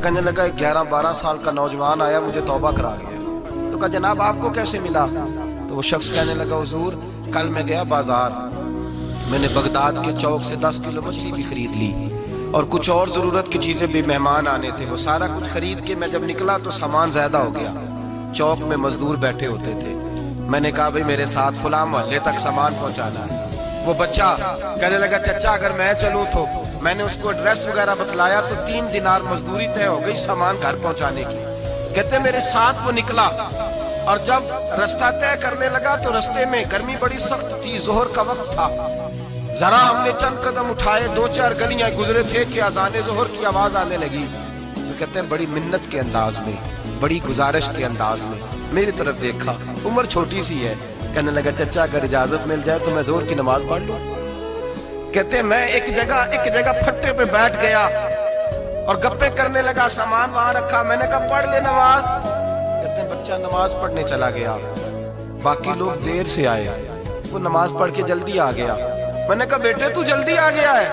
کہنے لگا 11-12 سال کا نوجوان آیا مجھے توبہ کرا گیا. تو کہا جناب آپ کو کیسے ملا؟ تو وہ شخص کہنے لگا حضور کل میں گیا بازار, میں نے بغداد کے چوک سے 10 کلو مچھلی بھی خرید لی اور کچھ اور ضرورت کی چیزیں بھی, مہمان آنے تھے, وہ سارا کچھ خرید کے میں جب نکلا تو سامان زیادہ ہو گیا. چوک میں مزدور بیٹھے ہوتے تھے, میں نے کہا بھئی میرے ساتھ فلاں محلے تک سامان پہنچانا ہے. وہ بچہ کہنے لگا چچا اگر میں چلوں تو, میں نے اس کو ایڈریس وغیرہ بتلایا تو 3 دینار مزدوری طے ہو گئی سامان گھر پہنچانے کی. کہتے میرے ساتھ وہ نکلا اور جب رستہ طے کرنے لگا تو رستے میں گرمی بڑی سخت تھی, ظہر کا وقت تھا. ذرا ہم نے چند قدم اٹھائے, 2-4 گلیاں گزرے تھے کہ اذان ظہر کی آواز آنے لگی. تو کہتے ہیں بڑی منت کے انداز میں, بڑی گزارش کے انداز میں میری طرف دیکھا, عمر چھوٹی سی ہے. کہنے لگا چچا اگر اجازت مل جائے تو میں ظہر کی نماز پڑھ لوں. کہتے ہیں میں ایک جگہ پھٹے پہ بیٹھ گیا اور گپے کرنے لگا, سامان وہاں رکھا, میں نے کہا پڑھ لے نماز. کہتے ہیں بچہ نماز پڑھنے چلا گیا, باقی لوگ دیر سے آئے, وہ نماز پڑھ کے جلدی آ گیا. میں نے کہا بیٹے تو جلدی آ گیا ہے؟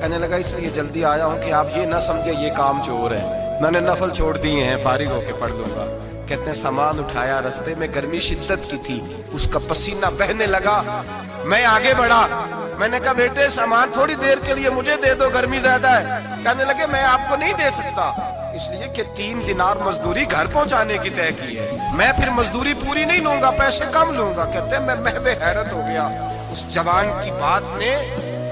کہنے لگا اس لیے جلدی آیا ہوں کہ آپ یہ نہ سمجھے یہ کام چور ہے, میں نے نفل چھوڑ دیے ہیں, فارغ ہو کے پڑھ لوں گا. کہتے ہیں سامان اٹھایا, رستے میں گرمی شدت کی تھی, اس کا پسینہ بہنے لگا, میں آگے بڑھا. میں نے کہا بیٹے سامان تھوڑی دیر کے لیے مجھے دے دو, گرمی زیادہ ہے. کہنے لگے میں آپ کو نہیں دے سکتا, اس لیے کہ 3 دینار مزدوری گھر پہنچانے کی طے کی ہے, میں پھر مزدوری پوری نہیں لوں گا, پیسے کم لوں گا. کہتے ہیں میں محو حیرت ہو گیا, اس جوان کی بات نے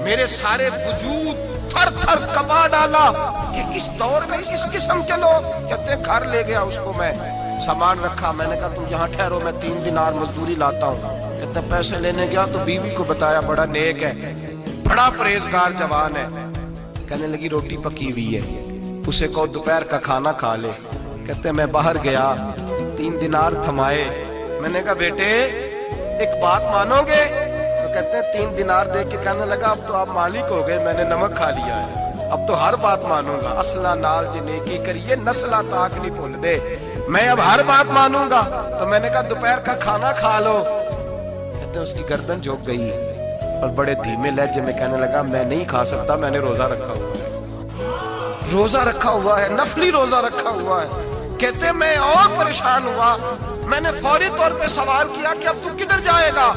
میرے سارے وجود تھر تھر کبا ڈالا کہ اس دور میں اس قسم کے لوگ. کہتے ہیں گھر لے گیا اس کو, میں سامان رکھا, میں نے کہا تم یہاں ٹھہرو میں 3 دینار مزدوری لاتا ہوں. کہتے ہیں پیسے لینے گیا تو بیوی کو بتایا, بڑا نیک ہے, بڑا پرہیزگار جوان ہے. کہنے لگی روٹی پکی ہوئی ہے, اسے کہو دوپہر کا کھانا کھا لے. کہتے ہیں میں باہر گیا, 3 دینار تھمائے, میں نے کہا بیٹے ایک بات مانو گے؟ تو کہتے ہیں 3 دینار دے کے کہنے لگا اب تو آپ مالک ہو گئے, میں نے نمک کھا لیا ہے, اب تو ہر بات مانوں گا. اصلہ نال جی نیکی کریے نسلہ تاک نہیں بھول دے, میں اب ہر بات مانوں گا. تو میں نے کہا دوپہر کا کھانا کھا لو. کہتے ہیں اس کی گردن جھک گئی اور بڑے دھیمے لہجے میں کہنے لگا میں نہیں کھا سکتا, میں نے روزہ رکھا ہوا ہے, روزہ رکھا ہوا ہے, نفلی روزہ رکھا ہوا ہے. کہتے ہیں میں اور پریشان ہوا, میں نے فوری طور پہ سوال کیا کہ اب تو کدھر جائے گا؟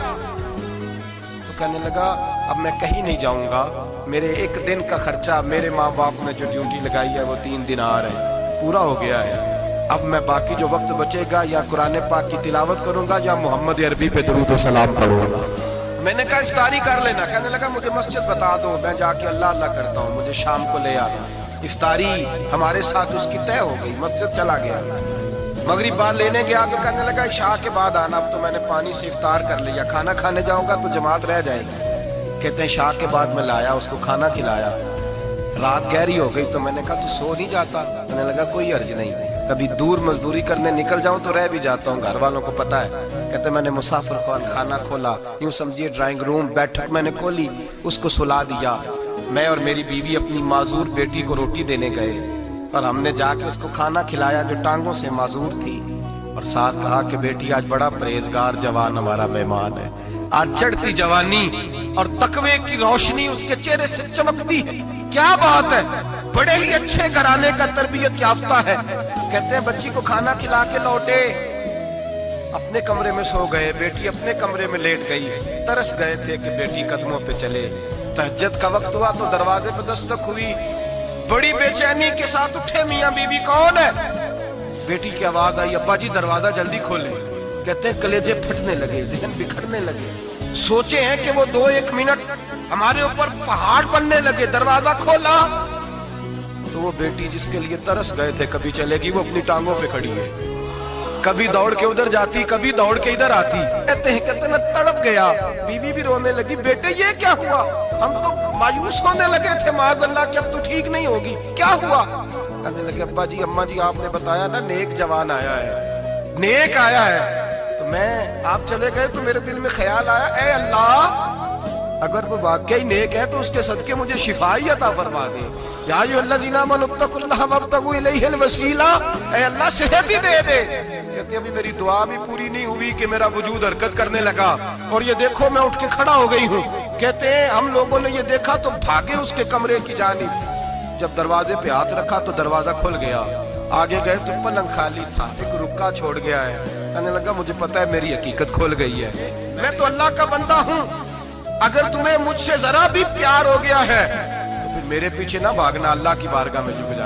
تو کہنے لگا اب میں کہیں نہیں جاؤں گا, میرے 1 دن کا خرچہ میرے ماں باپ نے جو ڈیوٹی لگائی ہے وہ 3 دینار ہے, پورا ہو گیا ہے. اب میں باقی جو وقت بچے گا یا قرآن پاک کی تلاوت کروں گا یا محمد عربی پہ درود و سلام پڑھوں گا. میں نے کہا افطاری کر لینا. کہنے لگا مجھے مسجد بتا دو, میں جا کے اللہ اللہ کرتا ہوں, مجھے شام کو لے آنا. افطاری ہمارے ساتھ اس کی طے ہو گئی, مسجد چلا گیا. مغرب بعد لینے گیا تو کہنے لگا عشاء کے بعد آنا, اب تو میں نے پانی سے افطار کر لیا, کھانا کھانے جاؤں گا تو جماعت رہ جائے گی. کہتے ہیں عشاء کے بعد میں لایا, اس کو کھانا کھلایا, رات گہری ہو گئی تو میں نے کہا تو سو نہیں جاتا؟ کہنے لگا کوئی حرج نہیں, کبھی دور مزدوری کرنے نکل جاؤں تو رہ بھی جاتا ہوں, گھر والوں کو پتا ہے. کہتے میں نے مسافر خانہ کھولا, یوں سمجھیے ڈرائنگ روم بیٹھک میں نے کھولی, اس کو سلا دیا. میں اور میری بیوی اپنی معذور بیٹی کو روٹی دینے گئے اور ہم نے جا کے اس کو کھانا کھلایا جو ٹانگوں سے معذور تھی, اور ساتھ کہا کہ بیٹی آج بڑا پرہیزگار جوان ہمارا مہمان ہے, آج چڑھتی جوانی اور تقوی کی روشنی اس کے چہرے سے چمکتی ہے, کیا بات ہے, بڑے ہی اچھے گھرانے کا تربیت یافتہ ہے. کہتے ہیں بچی کو کھانا کھلا کے لوٹے, اپنے کمرے میں سو گئے, بیٹی اپنے کمرے میں لیٹ گئی. ترس گئے تھے کہ بیٹی قدموں پہ چلے. تہجد کا وقت ہوا تو دروازے پہ دستک ہوئی, بڑی بے چینی کے ساتھ اٹھے میاں بیوی, کون ہے؟ بیٹی کی آواز آئی ابا جی دروازہ جلدی کھولیں. کہتے ہیں کلیجے پھٹنے لگے, ذہن بکھرنے لگے, سوچے ہیں کہ وہ 2-1 منٹ ہمارے اوپر پہاڑ بننے لگے. دروازہ کھولا تو وہ بیٹی جس کے لیے ترس گئے تھے کبھی چلے گی, وہ اپنی ٹانگوں پہ کھڑی ہے, کبھی دوڑ کے ادھر جاتی, کبھی دوڑ کے ادھر آتی. کہتے میں تڑپ گیا. بیوی بھی رونے لگی, بیٹے یہ کیا ہوا؟ ہم تو مایوس ہونے لگے تھے معاذ اللہ کہ اب تو ٹھیک نہیں ہوگی, کیا ہوا؟ کہنے لگے ابا جی اماں جی آپ نے بتایا نا نیک جوان آیا ہے, نیک آیا ہے, تو میں آپ چلے گئے تو میرے دل میں خیال آیا اے اللہ اگر وہ واقعی نیک ہے تو اس کے صدقے مجھے شفائی عطا فرما دے. یا ایھا الذین آمنوا اتقوا اللہ وابتغوا الیہ الوسیلہ, اے اللہ صحت ہی دے دے. کہتے ابھی میری دعا بھی پوری نہیں ہوئی کہ میرا وجود حرکت کرنے لگا, اور یہ دیکھو میں اٹھ کے کھڑا ہو گئی ہوں. کہتے ہیں ہم لوگوں نے یہ دیکھا تو بھاگے اس کے کمرے کی جانب, جب دروازے پہ ہاتھ رکھا تو دروازہ کھل گیا. آگے گئے تو پلنگ خالی تھا, ایک رکا چھوڑ گیا ہے. کہنے لگا مجھے پتا ہے میری حقیقت کھل گئی ہے, میں تو اللہ کا بندہ ہوں. اگر تمہیں مجھ سے ذرا بھی پیار ہو گیا ہے تو پھر میرے پیچھے نہ بھاگنا, اللہ کی بارگاہ میں جھک جانا.